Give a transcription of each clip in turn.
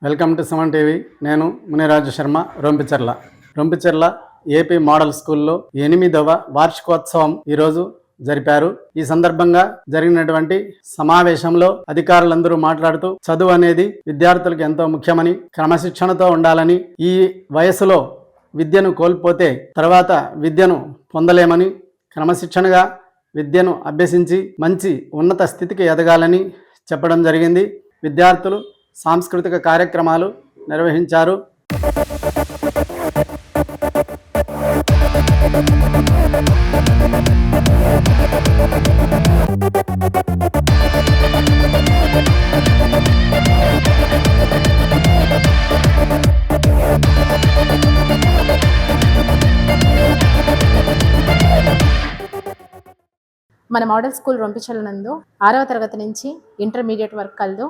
Welcome to Suman TV. నేను Muniraju Sharma, Rompicherla AP model స్కూల్లో 8వ వార్షికోత్సవం ఈరోజు జరిపారు. ఈ సందర్భంగా జరిగినటువంటి సమావేశంలో అధికారులందరూ మాట్లాడుతూ చదువు అనేది విద్యార్థులకు ఎంతో ముఖ్యమని, క్రమశిక్షణతో ఉండాలని, ఈ వయసులో విద్యను కోల్పోతే తర్వాత విద్యను పొందలేమని, క్రమశిక్షణగా విద్యను అభ్యసించి మంచి ఉన్నత స్థితికి ఎదగాలని చెప్పడం జరిగింది. విద్యార్థులు సాంస్కృతిక కార్యక్రమాలు నిర్వహించారు. మన మోడల్ స్కూల్ రొంపిచెర్ల నందు 6వ తరగతి నుంచి ఇంటర్మీడియట్ వరకు కలదు.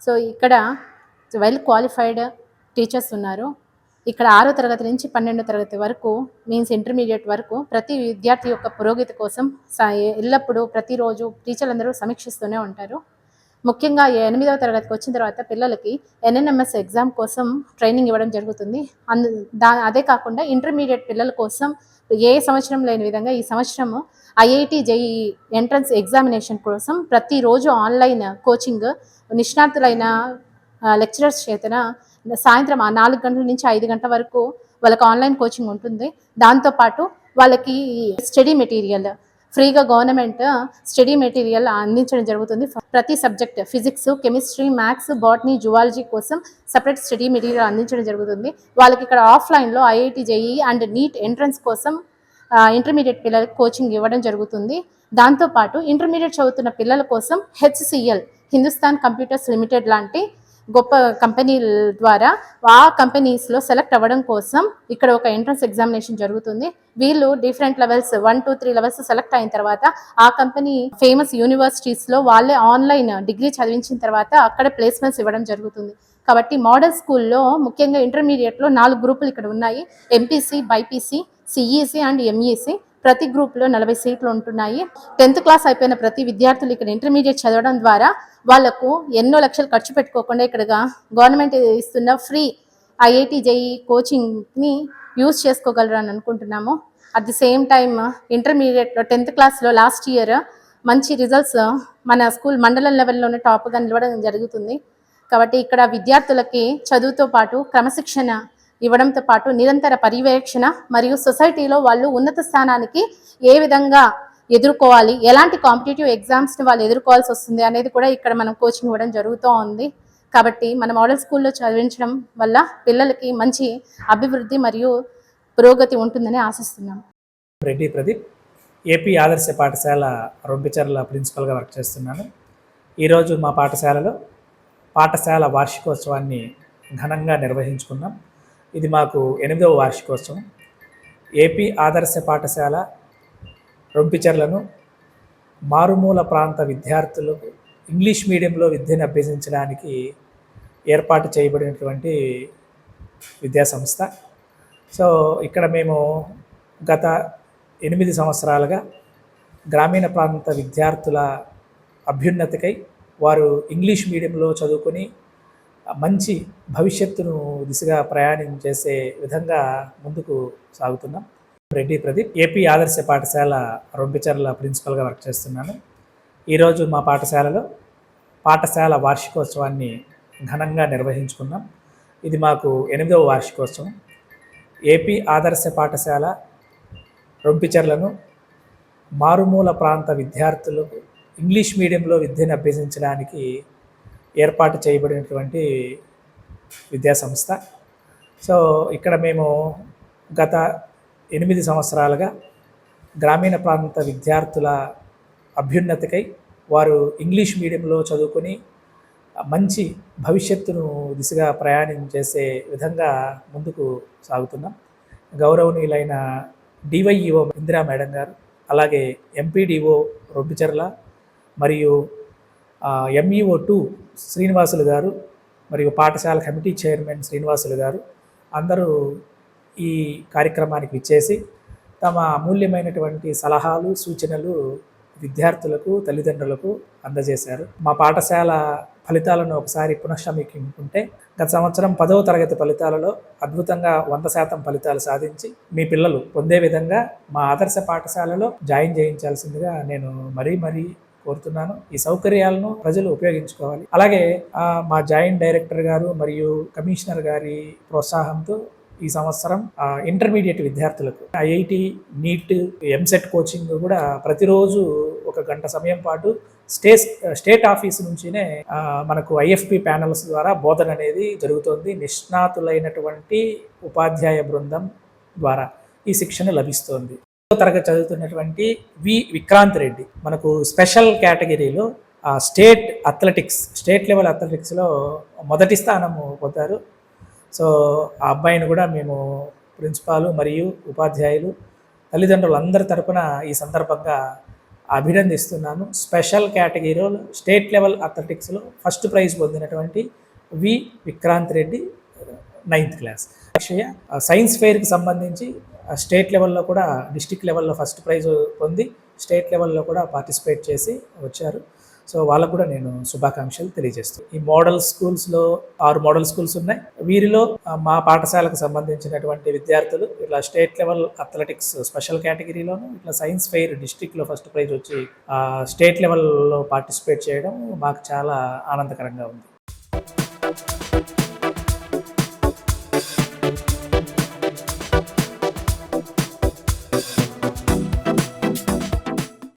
సో ఇక్కడ వెల్ క్వాలిఫైడ్ టీచర్స్ ఉన్నారు. ఇక్కడ 6వ తరగతి నుంచి 12వ తరగతి వరకు మీన్స్ ఇంటర్మీడియట్ వరకు ప్రతి విద్యార్థి యొక్క పురోగతి కోసం ఎల్లప్పుడూ ప్రతిరోజు టీచర్లందరూ సమీక్షిస్తూనే ఉంటారు. ముఖ్యంగా 8వ తరగతికి వచ్చిన తర్వాత పిల్లలకి ఎన్ఎన్ఎంఎస్ ఎగ్జామ్ కోసం ట్రైనింగ్ ఇవ్వడం జరుగుతుంది. అదే కాకుండా ఇంటర్మీడియట్ పిల్లల కోసం ఏ సంవత్సరం లేని విధంగా ఈ సంవత్సరం ఐఐటి జేఈ ఎంట్రన్స్ ఎగ్జామినేషన్ కోసం ప్రతిరోజు ఆన్లైన్ కోచింగ్ నిష్ణాతులైన లెక్చరర్స్ చేతన సాయంత్రం 4 గంటల నుంచి 5 గంటల వరకు వాళ్ళకి ఆన్లైన్ కోచింగ్ ఉంటుంది. దాంతోపాటు వాళ్ళకి స్టడీ మెటీరియల్ ఫ్రీగా గవర్నమెంట్ స్టడీ మెటీరియల్ అందించడం జరుగుతుంది. ప్రతి subject physics, chemistry, maths, botany, zoology కోసం సపరేట్ స్టడీ మెటీరియల్ అందించడం జరుగుతుంది. వాళ్ళకి ఇక్కడ ఆఫ్లైన్లో IIT JEE and neat entrance కోసం ఇంటర్మీడియట్ పిల్లలకి కోచింగ్ ఇవ్వడం జరుగుతుంది. దాంతోపాటు ఇంటర్మీడియట్ చదువుతున్న పిల్లల కోసం HCL హిందుస్థాన్ కంప్యూటర్స్ లిమిటెడ్ లాంటి గొప్ప కంపెనీల ద్వారా ఆ కంపెనీస్లో సెలెక్ట్ అవ్వడం కోసం ఇక్కడ ఒక ఎంట్రన్స్ ఎగ్జామినేషన్ జరుగుతుంది. వీళ్ళు డిఫరెంట్ లెవెల్స్ 1, 2, 3 లెవెల్స్ సెలెక్ట్ అయిన తర్వాత ఆ కంపెనీ ఫేమస్ యూనివర్సిటీస్లో వాళ్ళే ఆన్లైన్ డిగ్రీ చదివించిన తర్వాత అక్కడ ప్లేస్మెంట్స్ ఇవ్వడం జరుగుతుంది. కాబట్టి మోడల్ స్కూల్లో ముఖ్యంగా ఇంటర్మీడియట్లో 4 గ్రూపులు ఇక్కడ ఉన్నాయి. MPC, BiPC, CEC and MEC. ప్రతి గ్రూప్లో 40 సీట్లు ఉంటున్నాయి. 10th క్లాస్ అయిపోయిన ప్రతి విద్యార్థులు ఇక్కడ ఇంటర్మీడియట్ చదవడం ద్వారా వాళ్లకు ఎన్నో లక్షలు ఖర్చు పెట్టుకోకుండా ఇక్కడ గవర్నమెంట్ ఇస్తున్న ఫ్రీ ఐఐటి జేఈ కోచింగ్ని యూజ్ చేసుకోగలరు అని అనుకుంటున్నాము. అట్ ది సేమ్ టైమ్ ఇంటర్మీడియట్లో 10th క్లాస్లో లాస్ట్ ఇయర్ మంచి రిజల్ట్స్ మన స్కూల్ మండలం లెవెల్లోనే టాప్గా నిలవడం జరుగుతుంది. కాబట్టి ఇక్కడ విద్యార్థులకి చదువుతో పాటు క్రమశిక్షణ ఇవ్వడంతో పాటు నిరంతర పర్యవేక్షణ మరియు సొసైటీలో వాళ్ళు ఉన్నత స్థానానికి ఏ విధంగా ఎదుర్కోవాలి, ఎలాంటి కాంపిటేటివ్ ఎగ్జామ్స్ని వాళ్ళు ఎదుర్కోవాల్సి వస్తుంది అనేది కూడా ఇక్కడ మనం కోచింగ్ ఇవ్వడం జరుగుతూ ఉంది. కాబట్టి మన మోడల్ స్కూల్లో చదివించడం వల్ల పిల్లలకి మంచి అభివృద్ధి మరియు పురోగతి ఉంటుందని ఆశిస్తున్నాం. రెడ్డి ప్రదీప్, ఏపీ ఆదర్శ పాఠశాల రొంపిచెర్ల ప్రిన్సిపల్గా వర్క్ చేస్తున్నాను. ఈరోజు మా పాఠశాల వార్షికోత్సవాన్ని ఘనంగా నిర్వహించుకున్నాం. ఇది మాకు 8వ వార్షికోత్సవం. ఏపీ ఆదర్శ పాఠశాల రొంపిచెర్లను మారుమూల ప్రాంత విద్యార్థులు ఇంగ్లీష్ మీడియంలో విద్యను అభ్యసించడానికి ఏర్పాటు చేయబడినటువంటి విద్యాసంస్థ. సో ఇక్కడ మేము గత 8 సంవత్సరాలుగా గ్రామీణ ప్రాంత విద్యార్థుల అభ్యున్నతికై వారు ఇంగ్లీష్ మీడియంలో చదువుకొని మంచి భవిష్యత్తును దిశగా ప్రయాణం చేసే విధంగా ముందుకు సాగుతున్నాం. రెడ్డి ప్రదీప్, ఏపీ ఆదర్శ పాఠశాల రొంపిచెర్ల ప్రిన్సిపల్గా వర్క్ చేస్తున్నాను. ఈరోజు మా పాఠశాల వార్షికోత్సవాన్ని ఘనంగా నిర్వహించుకున్నాం. ఇది మాకు 8వ వార్షికోత్సవం. ఏపీ ఆదర్శ పాఠశాల రొంపిచెర్లను మారుమూల ప్రాంత విద్యార్థులు ఇంగ్లీష్ మీడియంలో విద్యను అభ్యసించడానికి ఏర్పాటు చేయబడినటువంటి విద్యాసంస్థ. సో ఇక్కడ మేము గత 8 సంవత్సరాలుగా గ్రామీణ ప్రాంత విద్యార్థుల అభ్యున్నతికై వారు ఇంగ్లీష్ మీడియంలో చదువుకొని మంచి భవిష్యత్తును దిశగా ప్రయాణం చేసే విధంగా ముందుకు సాగుతున్నాం. గౌరవనీయులైన డివైఈఓ ఇందిరా మేడం గారు, అలాగే ఎంపీడీఓ రొంపిచెర్ల మరియు MEO2 శ్రీనివాసులు గారు మరియు పాఠశాల కమిటీ చైర్మన్ శ్రీనివాసులు గారు అందరూ ఈ కార్యక్రమానికి విచ్చేసి తమ అమూల్యమైనటువంటి సలహాలు, సూచనలు విద్యార్థులకు, తల్లిదండ్రులకు అందజేశారు. మా పాఠశాల ఫలితాలను ఒకసారి పునఃసమీక్షించుకుంటే గత సంవత్సరం 10వ తరగతి ఫలితాలలో అద్భుతంగా 100% ఫలితాలు సాధించి మీ పిల్లలు పొందే విధంగా మా ఆదర్శ పాఠశాలలో జాయిన్ చేయించాల్సిందిగా నేను మరీ కోరుతున్నాను. ఈ సౌకర్యాలను ప్రజలు ఉపయోగించుకోవాలి. అలాగే మా జాయింట్ డైరెక్టర్ గారు మరియు కమిషనర్ గారి ప్రోత్సాహంతో ఈ సంవత్సరం ఇంటర్మీడియట్ విద్యార్థులకు ఐఐటి, నీట్, ఎంసెట్ కోచింగ్ కూడా ప్రతిరోజు 1 గంట సమయం పాటు స్టేట్ ఆఫీస్ నుంచినే మనకు ఐఎఫ్పి ప్యానల్స్ ద్వారా బోధన అనేది జరుగుతుంది. నిష్ణాతులైనటువంటి ఉపాధ్యాయ బృందం ద్వారా ఈ శిక్షణ లభిస్తోంది. తరగతి చదువుతున్నటువంటి విక్రాంత్ రెడ్డి మనకు స్పెషల్ కేటగిరీలో స్టేట్ లెవెల్ అథ్లెటిక్స్లో మొదటి స్థానము పొందారు. సో ఆ అబ్బాయిని కూడా మేము ప్రిన్సిపాల్ మరియు ఉపాధ్యాయులు, తల్లిదండ్రులు అందరి తరపున ఈ సందర్భంగా అభినందిస్తున్నాను. స్పెషల్ కేటగిరీలో స్టేట్ లెవెల్ అథ్లెటిక్స్లో ఫస్ట్ ప్రైజ్ పొందినటువంటి Vikrant Reddy 9th class. Science ఫెయిర్కి సంబంధించి స్టేట్ లెవెల్లో కూడా డిస్టిక్ లెవెల్లో ఫస్ట్ ప్రైజ్ పొంది స్టేట్ లెవెల్లో కూడా పార్టిసిపేట్ చేసి వచ్చారు. సో వాళ్ళకు కూడా నేను శుభాకాంక్షలు తెలియజేస్తాను. ఈ మోడల్ స్కూల్స్లో 6 మోడల్ స్కూల్స్ ఉన్నాయి. వీరిలో మా పాఠశాలకు సంబంధించినటువంటి విద్యార్థులు ఇట్లా స్టేట్ లెవెల్ అథ్లెటిక్స్ స్పెషల్ కేటగిరీలోను, ఇట్లా సైన్స్ ఫెయిర్ డిస్ట్రిక్ట్లో ఫస్ట్ ప్రైజ్ వచ్చి స్టేట్ లెవెల్లో పార్టిసిపేట్ చేయడం మాకు చాలా ఆనందకరంగా ఉంది.